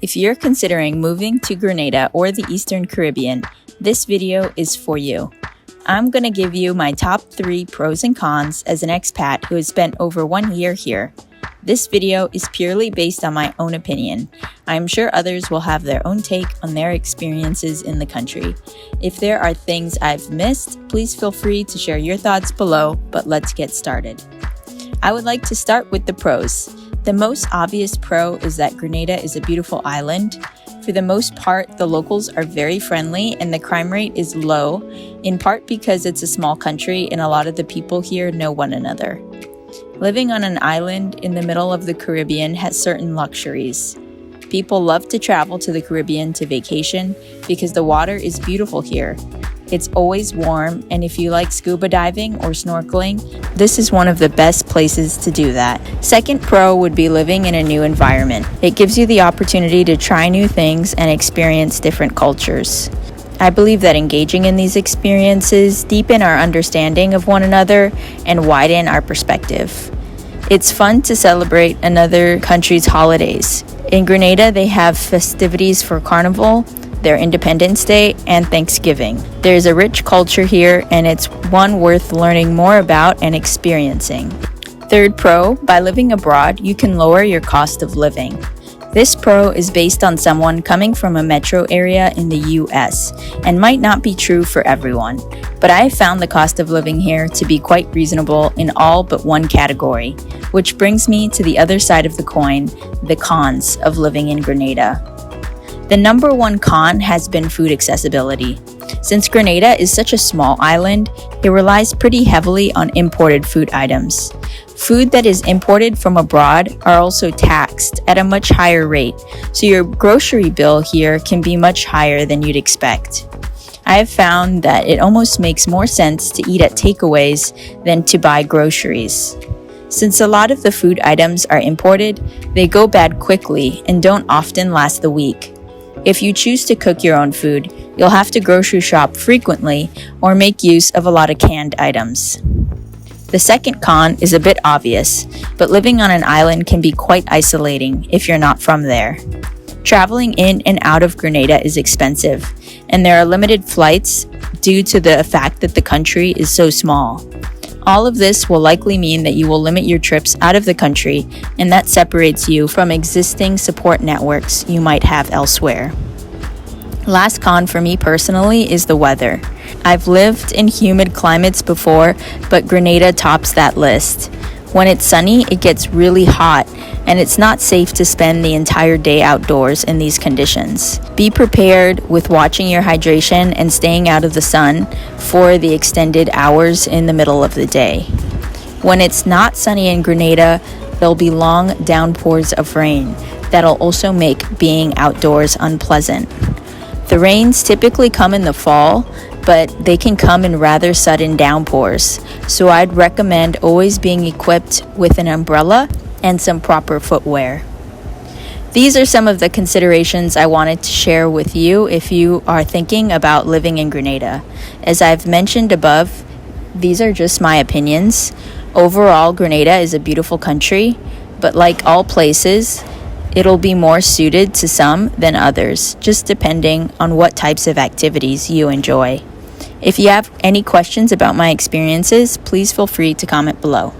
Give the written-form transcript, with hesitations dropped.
If you're considering moving to Grenada or the Eastern Caribbean, this video is for you. I'm going to give you my top 3 pros and cons as an expat who has spent over 1 year here. This video is purely based on my own opinion. I'm sure others will have their own take on their experiences in the country. If there are things I've missed, please feel free to share your thoughts below, but let's get started. I would like to start with the pros. The most obvious pro is that Grenada is a beautiful island. For the most part, the locals are very friendly and the crime rate is low, in part because it's a small country and a lot of the people here know one another. Living on an island in the middle of the Caribbean has certain luxuries. People love to travel to the Caribbean to vacation because the water is beautiful here. It's always warm, and if you like scuba diving or snorkeling, this is one of the best places to do that. Second pro would be living in a new environment. It gives you the opportunity to try new things and experience different cultures. I believe that engaging in these experiences deepen our understanding of one another and widen our perspective. It's fun to celebrate another country's holidays. In Grenada, they have festivities for Carnival, their Independence Day, and Thanksgiving. There's a rich culture here, and it's one worth learning more about and experiencing. Third pro, by living abroad, you can lower your cost of living. This pro is based on someone coming from a metro area in the US and might not be true for everyone, but I have found the cost of living here to be quite reasonable in all but one category, which brings me to the other side of the coin, the cons of living in Grenada. The number one con has been food accessibility. Since Grenada is such a small island, it relies pretty heavily on imported food items. Food that is imported from abroad are also taxed at a much higher rate, so your grocery bill here can be much higher than you'd expect. I have found that it almost makes more sense to eat at takeaways than to buy groceries. Since a lot of the food items are imported, they go bad quickly and don't often last the week. If you choose to cook your own food, you'll have to grocery shop frequently or make use of a lot of canned items. The second con is a bit obvious, but living on an island can be quite isolating if you're not from there. Traveling in and out of Grenada is expensive, and there are limited flights due to the fact that the country is so small. All of this will likely mean that you will limit your trips out of the country, and that separates you from existing support networks you might have elsewhere. Last con for me personally is the weather. I've lived in humid climates before, but Grenada tops that list. When it's sunny, it gets really hot, and it's not safe to spend the entire day outdoors in these conditions. Be prepared with watching your hydration and staying out of the sun for the extended hours in the middle of the day. When it's not sunny in Grenada, there'll be long downpours of rain that'll also make being outdoors unpleasant. The rains typically come in the fall, but they can come in rather sudden downpours, so I'd recommend always being equipped with an umbrella and some proper footwear. These are some of the considerations I wanted to share with you if you are thinking about living in Grenada. As I've mentioned above, these are just my opinions. Overall, Grenada is a beautiful country, but like all places, it'll be more suited to some than others, just depending on what types of activities you enjoy. If you have any questions about my experiences, please feel free to comment below.